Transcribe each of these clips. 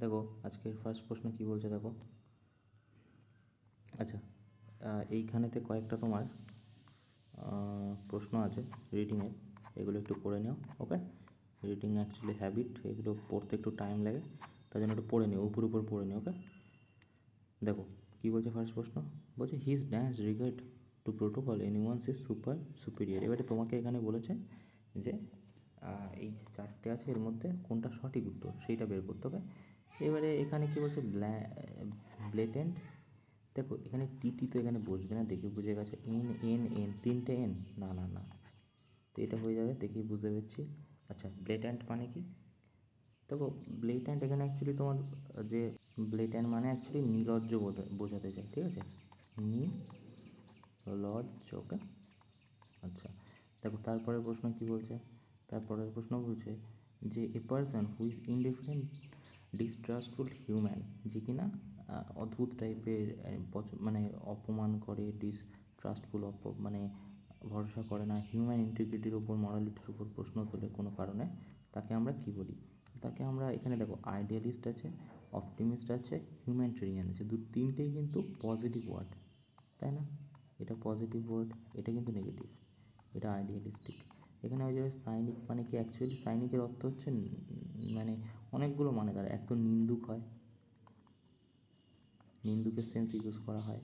দেখো আজকের ফার্স্ট প্রশ্ন কি বলছে দেখো। আচ্ছা, এইখানেতে কয়েকটা তোমার প্রশ্ন আছে রিডিংয়ের, এগুলো একটু পড়ে নিও। ওকে, রিডিং অ্যাকচুয়ালি হ্যাবিট, এগুলো পড়তে একটু টাইম লাগে, তার জন্য একটু পড়ে নিও, উপর পড়ে নিও। ওকে, দেখো কী বলছে ফার্স্ট প্রশ্ন, বলছে his dance regard to protocol anyone's is superior. এবারে তোমাকে এখানে বলেছে যে এই যে চারটে আছে এর মধ্যে কোনটা সঠিক উত্তর সেইটা বের করতে হবে। এবারে এখানে কী বলছে, ব্লেটেন্ট। দেখো এখানে টিটি তো এখানে বসবে না, দেখে বুঝে গেছে। এন এন এন, তিনটে এন, না না না, তো এটা হয়ে যাবে, দেখেই বুঝতে পেরেছি। আচ্ছা, ব্লেটেন্ট মানে কি? দেখো ব্লেটেন্ট এখানে অ্যাকচুয়ালি তোমার যে ব্লেটেন্ট মানে অ্যাকচুয়ালি নির্লজ্জ বোঝাতে চায়, ঠিক আছে, নির্লজ্জ। ওকে, আচ্ছা দেখো তারপরের প্রশ্ন কি বলছে, তারপরের প্রশ্ন বলছে যে a person who is indifferent distrustful human, যে কিনা অদ্ভুত টাইপের মানে অপমান করে, ডিস্ট্রাস্টফুল মানে ভরসা করে না, হিউম্যান ইন্টিগ্রিটির উপর, মরালিটির উপর প্রশ্ন তোলে কোনো কারণে, তাকে আমরা কি বলি? তাকে আমরা এখানে দেখো আইডিয়ালিস্ট আছে, অপটিমিস্ট আছে, হিউম্যানিটেরিয়ান আছে, তিনটেই কিন্তু পজিটিভ ওয়ার্ড, তাই না? এটা পজিটিভ ওয়ার্ড, এটা কিন্তু নেগেটিভ, এটা আইডিয়ালিস্টিক। এখানে ওই যে সাইনিক মানে কি, অ্যাকচুয়ালি সাইনিকের অর্থ হচ্ছে মানে অনেকগুলো মানে, তার এক তো নিন্দুক হয়, নিন্দুকের সেন্স ইউজ করা হয়,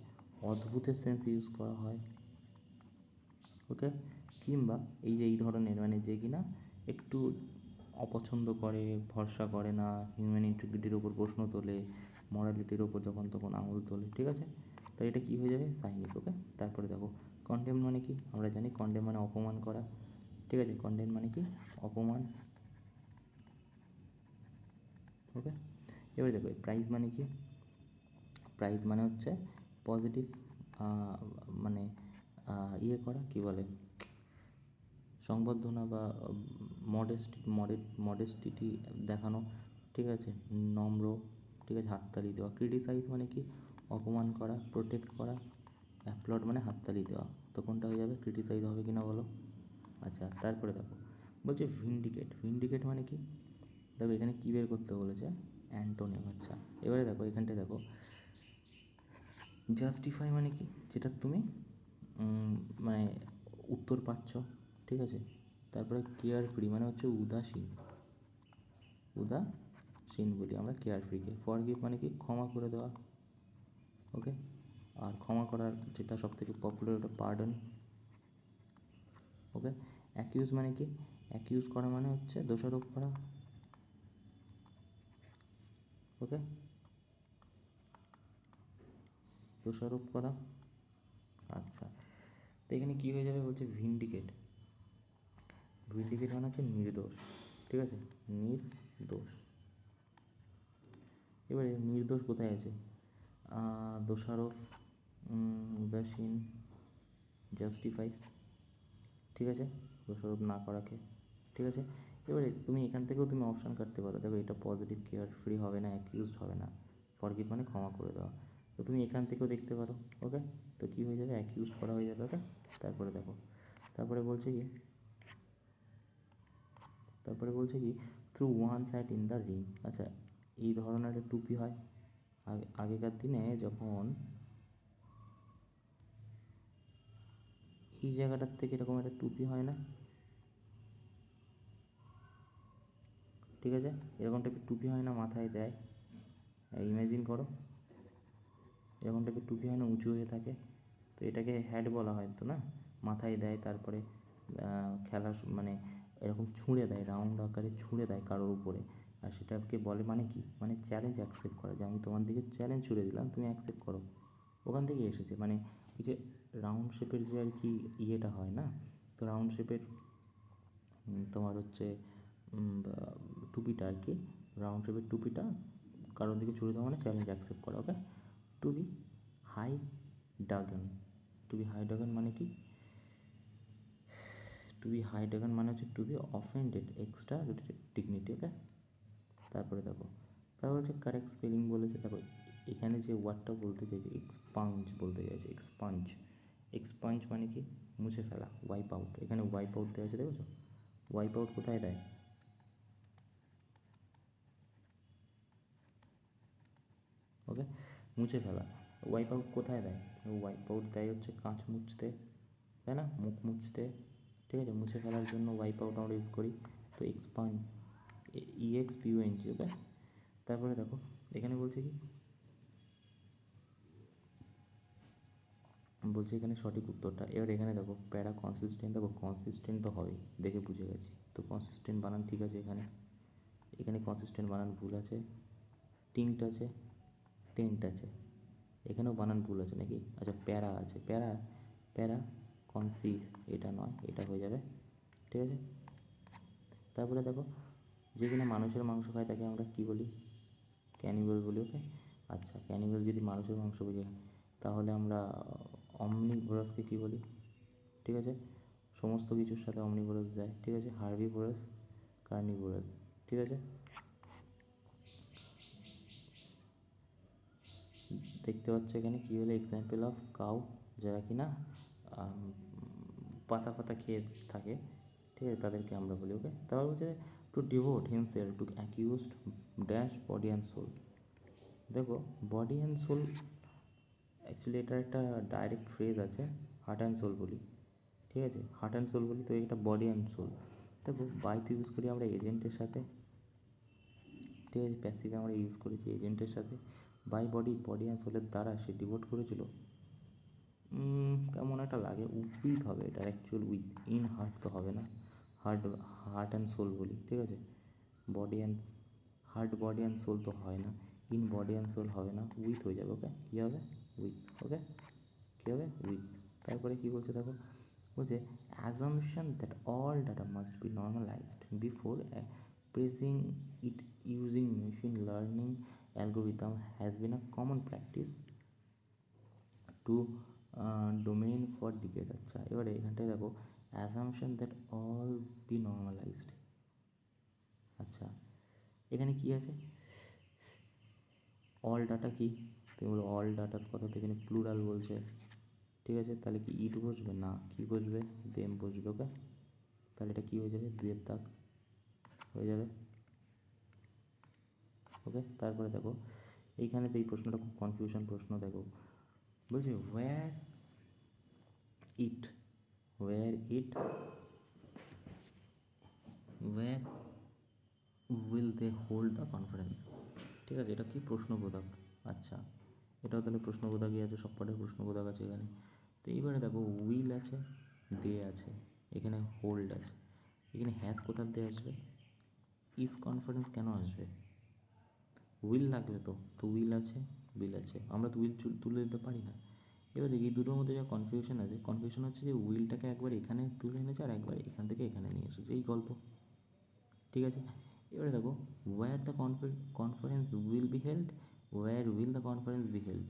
অদ্ভুতের সেন্স ইউজ করা হয়। ওকে, কিংবা এই যে এই ধরনের মানে যে কিনা একটু অপছন্দ করে, ভরসা করে না, হিউম্যান ইন্টিগ্রিটির ওপর প্রশ্ন তোলে, মরালিটির ওপর যখন তখন আঙুল তোলে, ঠিক আছে, তো এটা কী হয়ে যাবে, সাইনিক। ওকে, তারপরে দেখো কন্ডেম মানে কি, আমরা জানি কন্ডেম মানে অপমান করা, ঠিক আছে, কন্ডেম মানে কি, অপমান। ওকে, এবারে দেখো প্রাইজ মানে কি, প্রাইজ মানে হচ্ছে পজিটিভ, মানে ইয়ে করা, কি বলে, সংবর্ধনা বা মডেস্টিটি দেখানো, ঠিক আছে, নম্র, ঠিক আছে, হাততালি দেওয়া। ক্রিটিসাইজ মানে কি, অপমান করা, প্রোটেক্ট করা। অ্যাপ্লড মানে হাততালি দেওয়া, তো কোনটা হয়ে যাবে, ক্রিটিসাইজ হবে কি না বলো। আচ্ছা তারপরে দেখো বলছে ভিন্ডিকেট, ভিন্ডিকেট মানে কি, দেখো এখানে কী বের করতে বলেছে, অ্যান্টোনিম। আচ্ছা এবারে দেখো এখানটায় দেখো জাস্টিফাই মানে কি, যেটা তুমি মানে উত্তর পাচ্ছ, ঠিক আছে। তারপরে কেয়ার ফ্রি মানে হচ্ছে উদাসীন, উদাসীন বলি আমরা কেয়ার ফ্রিকে। ফরগিভ মানে কি, ক্ষমা করে দেওয়া। ওকে, আর ক্ষমা করার যেটা সব থেকে পপুলার ওটা পার্ডন। ওকে, অ্যাকিউজ মানে কি, অ্যাকিউজ করা মানে হচ্ছে দোষারোপ করা। ওকে, দোষারোপ করা। আচ্ছা, তো এখানে কী হয়ে যাবে বলছে ভিন্ডিকেট, ভিন্ডিকেট মানে হচ্ছে নির্দোষ, ঠিক আছে, নির্দোষ। এবারে নির্দোষ কোথায় আছে, দোষারোপ, উদাসীন, জাস্টিফাই, ঠিক আছে, দোষারোপ না করাকে, ঠিক আছে। এবারে তুমি এখান থেকেও তুমি অপশান কাটতে পারো, দেখো এটা পজিটিভ কেয়ার ফ্রি হবে না, অ্যাকিউজড হবে না, ফরগিভ মানে ক্ষমা করে দেওয়া, তো তুমি এখান থেকেও দেখতে পারো। ওকে, তো কী হয়ে যাবে, অ্যাকিউজড করা হয়ে যাবে। ওকে, তারপরে দেখো, তারপরে বলছে কি, তারপরে বলছে কি through one side in the ring. আচ্ছা, এই ধরনের একটা টুপি হয় আগেকার দিনে, যখন এই জায়গাটার থেকে এরকম একটা টুপি হয় না, ঠিক আছে, এরকম টাইপের টুপি হয় না, মাথায় দেয়, ইমাজিন করো, এরকম টাইপের টুপি হয় না, উঁচু হয়ে থাকে, তো এটাকে হ্যাট বলা হয় তো না, মাথায় দেয়, তারপরে খেলা মানে এরকম ছুঁড়ে দেয়, রাউন্ড আকারে ছুঁড়ে দেয় কারোর উপরে, আর সেটাকে বলে মানে কি, মানে চ্যালেঞ্জ অ্যাকসেপ্ট করা, যে আমি তোমার দিকে চ্যালেঞ্জ ছুড়ে দিলাম, তুমি অ্যাকসেপ্ট করো, ওখান থেকে এসেছে। মানে ওই যে রাউন্ড শেপের যে আর কি ইয়েটা হয় না, তো রাউন্ড শেপের তোমার হচ্ছে টুপিটা আর কি, রাউন্ড শেপের টুপিটা কারোর দিকে ছুড়ে দেওয়া মানে চ্যালেঞ্জ অ্যাকসেপ্ট করা। Okay, to be high dudgeon, to be high dudgeon মানে কি, টু বি হাই ডাগন মানে হচ্ছে to be offended extra dignity. Okay, তারপরে দেখো, তারপর হচ্ছে কারেক্ট স্পেলিং বলেছে। দেখো এখানে যে ওয়ার্ডটা বলতে চাইছে, এক্সপাঞ্জ বলতে চাইছে, এক্সপাঞ্জ, এক্সপাঞ্জ মানে কি, মুছে ফেলা, ওয়াইপ আউট। এখানে ওয়াইপ আউট দেওয়া আছে, দেখেছো, ওয়াইপ আউট কোথায় দেয়, ওকে, মুছে ফেলা। ওয়াইপ আউট কোথায় দেয়? ওয়াইপ আউট দেয় হচ্ছে কাঁচ মুছতে, তাই না, মুখ মুছতে, ঠিক আছে, মুছে ফেলার জন্য ওয়াইপ আউট আমরা ইউজ করি। তো এক্সপাঞ্জ, EXPUNG, ওকে। তারপরে দেখো এখানে বলছে কি, বলছে এখানে সঠিক উত্তরটা। এবার এখানে দেখো প্যারা কনসিস্টেন্ট, দেখো কনসিস্টেন্ট তো হবেই, দেখে বুঝে গেছি। তো কনসিস্টেন্ট বানান ঠিক আছে, এখানে এখানে কনসিস্টেন্ট বানান ভুল আছে, টিঙ্ট আছে, টেন্ট আছে, এখানেও বানান ভুল আছে নাকি? আচ্ছা প্যারা আছে, প্যারা, প্যারা কনসিস, এটা নয়, এটা হয়ে যাবে, ঠিক আছে। তারপরে দেখো যে কিনা মানুষের মাংস খায় তাকে আমরা কী বলি? ক্যানিবল বলি, ওকে। আচ্ছা ক্যানিবল যদি মানুষের মাংস বোঝায় তাহলে আমরা অমনিভোরাসকে কী বলি? ঠিক আছে, সমস্ত কিছুর সাথে অমনিভোরাস যায়, ঠিক আছে, হার্বিভোরাস, কার্নিভোরাস, ঠিক আছে। দেখতে পাচ্ছ এখানে কী হলো এক্সাম্পল অফ কাউ, যারা কিনা পাতা ফাতা খেয়ে থাকে, ঠিক আছে, তাদেরকে আমরা বলি, ওকে। তারপর বলছে to devote himself to accused dash body and soul. দেখো বডি অ্যান্ড সোল অ্যাকচুয়ালি এটার একটা ডাইরেক্ট ফ্রেজ আছে, হার্ট অ্যান্ড সোল বলি, ঠিক আছে, হার্ট অ্যান্ড সোল বলি, তো এটা বডি অ্যান্ড সোল। দেখো বাই তো ইউজ করি আমরা এজেন্টের সাথে, ঠিক আছে, প্যাসিভে আমরা ইউজ করেছি এজেন্টের সাথে। বাই বডি, বডি অ্যান্ড সোলের দ্বারা সে ডিভোট করেছিল, কেমন একটা লাগে, উইথ হবে এটা অ্যাকচুয়াল, উইথ, ইন হার্ট তো হবে না, হার্ট, হার্ট অ্যান্ড সোল বলি, ঠিক আছে। Body and heart, body and soul তো হয় না, ইন বডি অ্যান্ড সোল হবে না, উইথ হয়ে যাবে, ওকে। কী হবে? উইথ, ওকে, কী হবে? উইথ। তারপরে কী বলছে দেখো, বলছে assumption that all data must be normalised before pressing it using machine learning algorithm has been a common practice to domain for decade. আচ্ছা এবারে এখানটায় দেখো assumption that all be normalised. আচ্ছা এখানে কি আছে? অল ডাটা কি? তুমি বলো অল ডাটার কথা তো এখানে প্লুরাল বলছে, ঠিক আছে, তাহলে কি ইট বসবে না, কি বসবে? দেম বসবে, ওকে। তাহলে এটা কী হয়ে যাবে? দুয়ের দাগ হয়ে যাবে, ওকে। তারপরে দেখো এইখানে তো এই প্রশ্নটা খুব কনফিউশন প্রশ্ন, দেখো বলছে where it, where it, where will they hold the conference, ঠিক আছে, এটা কি প্রশ্নবোধক। আচ্ছা এটাও তাহলে প্রশ্নবোধকই আছে, সবকটাই প্রশ্নবোধক আছে এখানে। তো এইবারে দেখো উইল আছে, দে আছে, এখানে হোল্ড আছে, এখানে হ্যাজ কোথার দিয়ে আসবে? ইস কনফারেন্স কেন আসবে? উইল লাগবে তো, তো উইল আছে, উইল আছে, আমরা তো উইল তুলে দিতে পারি না। এবার দেখি দুটোর মধ্যে যা কনফিউশন আছে, কনফিউশন হচ্ছে যে উইলটাকে একবার এখানে তুলে এনেছে আর একবার এখান থেকে এখানে নিয়ে এসেছে, এই গল্প, ঠিক আছে। এবারে দেখো where the conference will be held, where will the conference be held,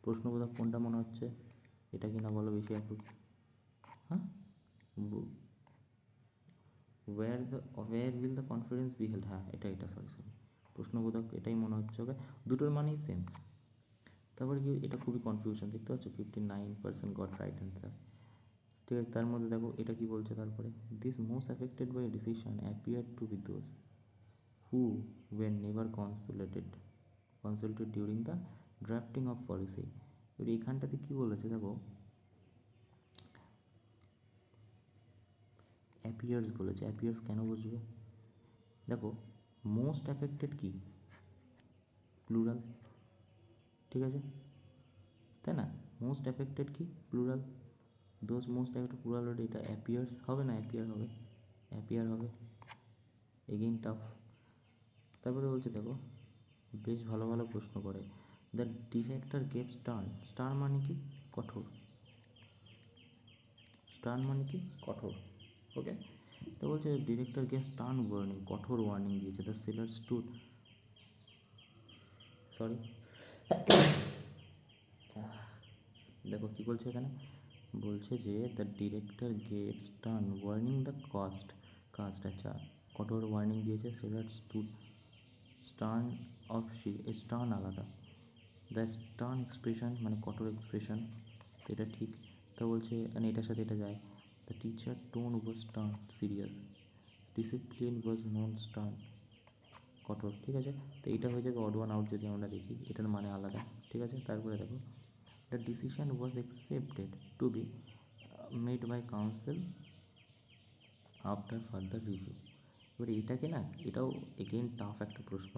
প্রশ্নবোধক কোনটা মনে হচ্ছে? এটা কি না বলো বেশি একটু, হ্যাঁ, where will the conference be held, হ্যাঁ এটা সরি প্রশ্নবোধক এটাই মনে হচ্ছে, ওকে। দুটোর মানেই সেম। তারপরে কি, এটা খুবই কনফিউশন, দেখতে পাচ্ছ 59% গট রাইট অ্যান্সার, ঠিক আছে। তার মধ্যে দেখো এটা কি বলছে তারপরে, this most affected by decision appear to be those who were never consulted during the drafting of policy. এবার এইখানটাতে কী বলেছে দেখো, অ্যাপিয়ার্স বলেছে, অ্যাপিয়ার্স কেন বুঝবে? দেখো মোস্ট অ্যাফেক্টেড কি, প্লুরাল, ঠিক আছে, তাই না, মোস্ট অ্যাফেক্টেড কি, plural, those most affected plural, এটা অ্যাপিয়ার্স হবে না, অ্যাপিয়ার হবে, অ্যাপিয়ার হবে, এগেইন টাফ। তারপরে বলছে দেখো বেশ ভালো ভালো প্রশ্ন করে, the director gave stern, star মানে কি? কঠোর, স্টার্ন মানে কি? কঠোর, ওকে। তো বলছে ডিরেক্টর গেভ স্টার্ন ওয়ার্নিং, কঠোর ওয়ার্নিং দিয়েছে, দ্য সেলার স্টুড, সরি, দেখো কী বলছে এখানে, বলছে যে the director gave stern warning the cast, আচ্ছা কঠোর ওয়ার্নিং দিয়েছে, cellar stood, stern of stern আলাদা, দ্য স্টার্ন এক্সপ্রেশন মানে কঠোর এক্সপ্রেশন, তো এটা ঠিক। তো বলছে মানে এটার সাথে এটা যায়, the teacher tone was stern serious, discipline was non stern, কঠোর, ঠিক আছে। তো এইটা হয়ে যাবে অড ওয়ান আউট যদি আমরা দেখি, এটার মানে আলাদা, ঠিক আছে। তারপরে দেখো the decision was accepted to be made by council after further review. এবার এটাকে না, এটাও এগেইন টাফ একটা প্রশ্ন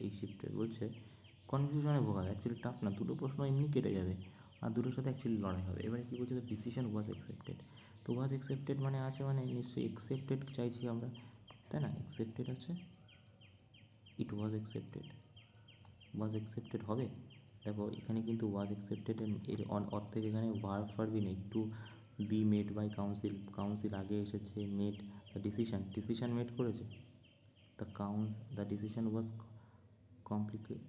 এই শিফটের। বলছে কনফিউশনে ভোগা, অ্যাকচুয়ালি টাফ না, দুটো প্রশ্ন এমনি কেটে যাবে আর দুটোর সাথে অ্যাকচুয়ালি লড়াই হবে। এবারে কী বলছে, দ্য ডিসিশন ওয়াজ অ্যাকসেপ্টেড। তো ওয়াজ অ্যাকসেপ্টেড মানে আছে, মানে নিশ্চয়ই অ্যাকসেপ্টেড চাইছি আমরা, তাই না? অ্যাকসেপ্টেড আছে, ইট ওয়াজ অ্যাকসেপ্টেড, ওয়াজ অ্যাকসেপ্টেড হবে। দেখো এখানে কিন্তু ওয়াজ অ্যাকসেপ্টেড এর অর্থে এখানে ভার্বই নেই, to be made by council, council আগে এসেছে, made the decision, decision made করেছে, the decision was complicate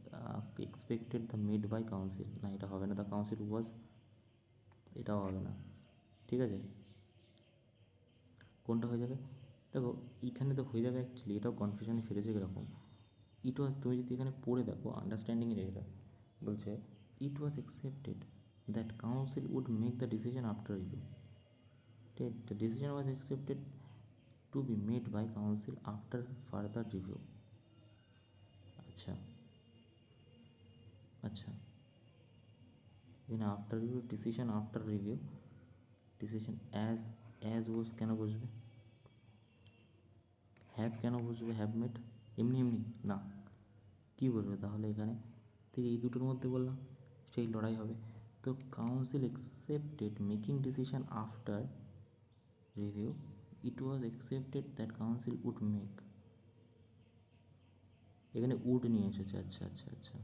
expected the made by council, না এটা হবে না, দ্য কাউন্সিল ওয়াজ, এটাও হবে না, ঠিক আছে। কোনটা হয়ে যাবে? দেখো এইখানে তো হয়ে যাবে অ্যাকচুয়ালি, এটাও কনফিউশনে ফেলেছে কীরকম, ইট ওয়াজ, তুমি যদি এখানে পড়ে দেখো আন্ডারস্ট্যান্ডিংয়ের এটা বলছে it was accepted that council would make the decision after review, ঠিক আছে। The decision was accepted to be made by council after further review. আচ্ছা আচ্ছা, এখানে after review, decision after review, decision as was কেন বসবে, have কেন বসবে, have made এমনি এমনি না, কী বলবে তাহলে এখানে? ঠিক এই দুটোর মধ্যে বললাম সেই লড়াই হবে। তো council accepted making decision after review, it was accepted that council would make, এখানে উড নিয়ে এসেছে, আচ্ছা আচ্ছা আচ্ছা।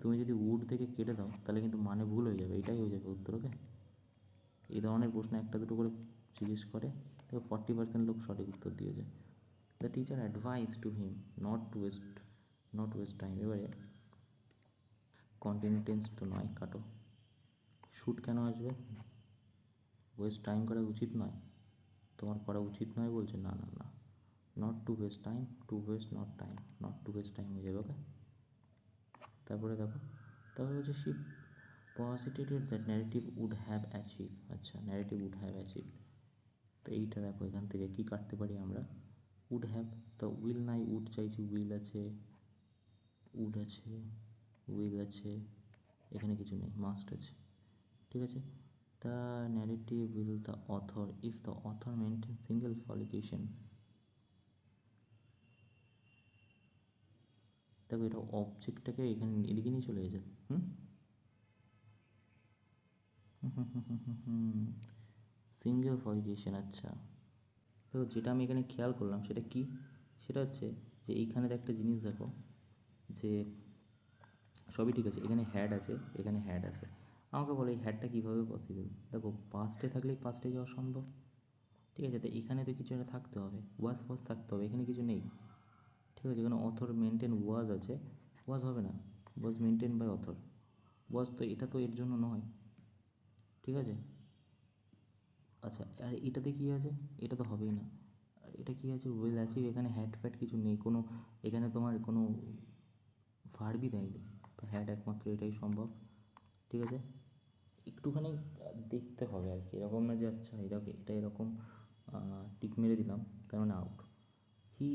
তুমি যদি উড থেকে কেটে দাও তাহলে কিন্তু মানে ভুল হয়ে যাবে, এটাই হয়ে যাবে উত্তর, ওকে। এই ধরনের প্রশ্ন একটা দুটো করে জিজ্ঞেস করে, দেখো 40% লোক সঠিক উত্তর দিয়েছে। The teacher advise to him not waste time. এবারে কন্টিনিউ টেন্স তো নয়, কাটো। শুট কেন আসবে? ওয়েস্ট টাইম করা উচিত নয়, তোমার করা উচিত নয় বলছে, না না না, not to waste time, to waste not time, not to waste time হয়ে যাবে, ওকে। তারপরে দেখো, তারপরে হচ্ছে শিপ পজিটিভেড that narrative would have achieve, আচ্ছা ন্যারেটিভ উড হ্যাভ অ্যাচিভ। তো এইটা দেখো এখান থেকে কী কাটতে পারি আমরা, উড হ্যাভ, তো উইল নাই, উড চাইছি, উইল আছে, উড আছে, উইল আছে, এখানে কিছু নেই, মাস্ট আছে, ঠিক আছে। The narrative will the author if the author maintain single ফলিকেশন। দেখো এটা অবজেক্টটাকে এখানে এদিকে নিয়ে চলে গেছে, সিঙ্গেল ফলিকেশন, আচ্ছা। তো যেটা আমি এখানে খেয়াল করলাম সেটা কি, সেটা হচ্ছে যে এইখানের একটা জিনিস দেখো, যে সবই ঠিক আছে, এখানে হ্যাড আছে, এখানে হ্যাড আছে, আমাকে বলো এই হ্যাডটা কীভাবে পসিবল? দেখো পাস্টে থাকলেই পাস্টে যাওয়া সম্ভব, ঠিক আছে। তো এখানে তো কিছু একটা থাকতে হবে, ওয়াজ থাকতে হবে, এখানে কিছু নেই, ঠিক আছে। এখানে অথর মেনটেন ওয়াজ আছে, ওয়াজ হবে না, ওয়াজ মেনটেন বাই অথর, ওয়াজ তো এটা তো এর জন্য নয়, ঠিক আছে। আচ্ছা আর এটাতে কী আছে, এটা তো হবেই না, আর এটা কী আছে, উইল অ্যাচিভ, এখানে হ্যাড ফ্যাড কিছু নেই, কোনো এখানে তোমার কোনো ভার্বই দেয়নি, তো হ্যাড একমাত্র এটাই সম্ভব, ঠিক আছে। একটুখানি দেখতে হবে আর কি, এরকম না যে আচ্ছা এটা এরকম টিক মেরে দিলাম তার মানে out. He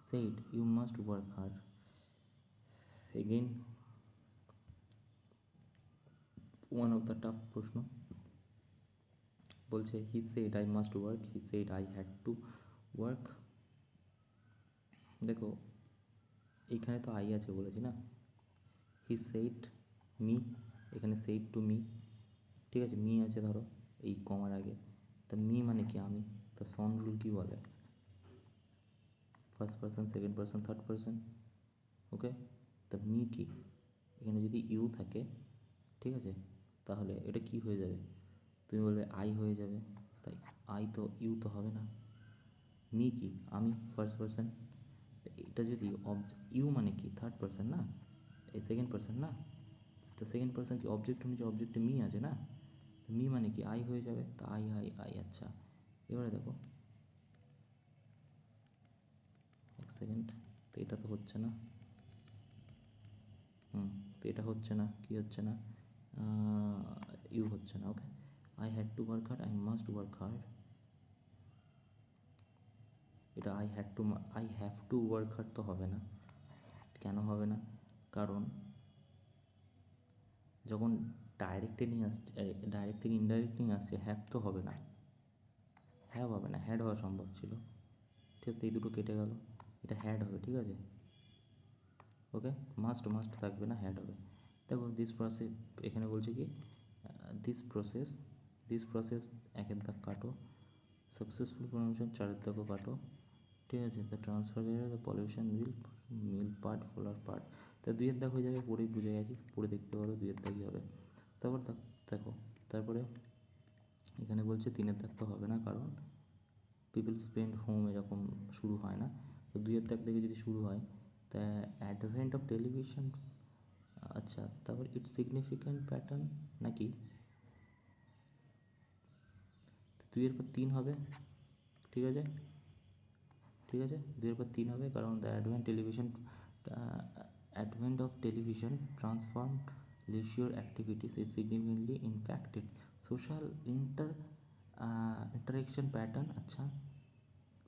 said you must work hard, again one of the tough প্রশ্ন। বলছে he said I must work, he said I had to work. দেখো এইখানে তো আই আছে বলেছি না, হি সেইড মি, এখানে সেইড টু মি, ঠিক আছে, মি আছে ধরো এই কমার আগে, তা মি মানে কি আমি, তা সন রুল কী বলে, first person, second person, third person, okay. তা মি কি, এখানে যদি ইউ থাকে, ঠিক আছে, তাহলে এটা কি হয়ে যাবে, তুমি বলবে আই হয়ে যাবে, তাই আই তো ইউ তো হবে না, মি কি আমি, ফার্স্ট পার্সন, এটা যদি ইউ মানে কি থার্ড পার্সন না, এই সেকেন্ড পার্সন না, তো সেকেন্ড পার্সন কি অবজেক্ট অনুযায়ী, অবজেক্টে মি আছে না, মি মানে কি আই হয়ে যাবে, তা আই আই আই, আচ্ছা। এবারে দেখো এক সেকেন্ড, তো এটা তো হচ্ছে না, তো এটা হচ্ছে না, কি হচ্ছে না, ইউ হচ্ছে না, okay. I had to work hard, I must work hard, এটা I have to work hard তো হবে না। কেন হবে না? কারণ যখন ডাইরেক্টে নিয়ে আসছে, ডাইরেক্ট থেকে ইনডাইরেক্ট নিয়ে আসছে, হ্যাভ তো হবে না, হ্যাভ হবে না, হ্যাড হওয়া সম্ভব ছিল। ঠিক আছে, এই দুটো কেটে গেল, এটা হ্যাড হবে, ঠিক আছে। ওকে, মাস্ট থাকবে না, হ্যাড হবে। দেখো দিস প্রসেস, এখানে বলছে কি দিস প্রসেস একের দাগ কাটো, সাকসেসফুল প্রমোশন চারের দাগও কাটো, ঠিক আছে। The transfer the pollution mill part follower part, তা দুইয়ের দাগ হয়ে যাবে, পড়েই বুঝে গেছি, পড়ে দেখতে পারো দুইয়ের দাগই হবে। তারপর দেখো, তারপরে এখানে বলছে তিনের দাগ তো হবে না, কারণ পিপল স্পেন্ড হোম এরকম শুরু হয় না, তো দুইয়ের দাগ থেকে যদি শুরু হয়, তা অ্যাডভেন্ট অফ টেলিভিশন, আচ্ছা, তারপর ইটস সিগনিফিক্যান্ট প্যাটার্ন নাকি, দুইয়ের পর তিন হবে, ঠিক আছে, ঠিক আছে, দুইয়ের পর তিন হবে, কারণ the advent of television transform leisure activities is significantly impacted social interaction pattern, আচ্ছা,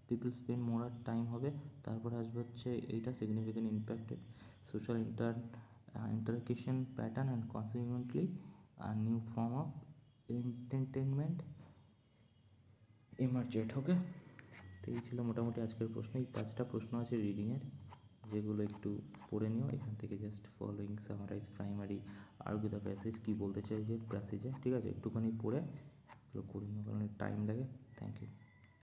পিপল স্পেন্ড মোর টাইম হবে। তারপরে আসবে হচ্ছে এইটা significant impacted social interaction pattern and consequently new form of entertainment emerged. Okay, তো এই ছিল মোটামুটি আজকের প্রশ্ন। এই 5টা প্রশ্ন আছে রিডিংয়ের, যেগুলো একটু পড়ে নিও এখান থেকে, just following summarize primary argue the passage, কী বলতে চাইছে প্যাসেজে, ঠিক আছে, একটুখানি পড়ে করে নিও, কারণ টাইম লাগে। Thank you.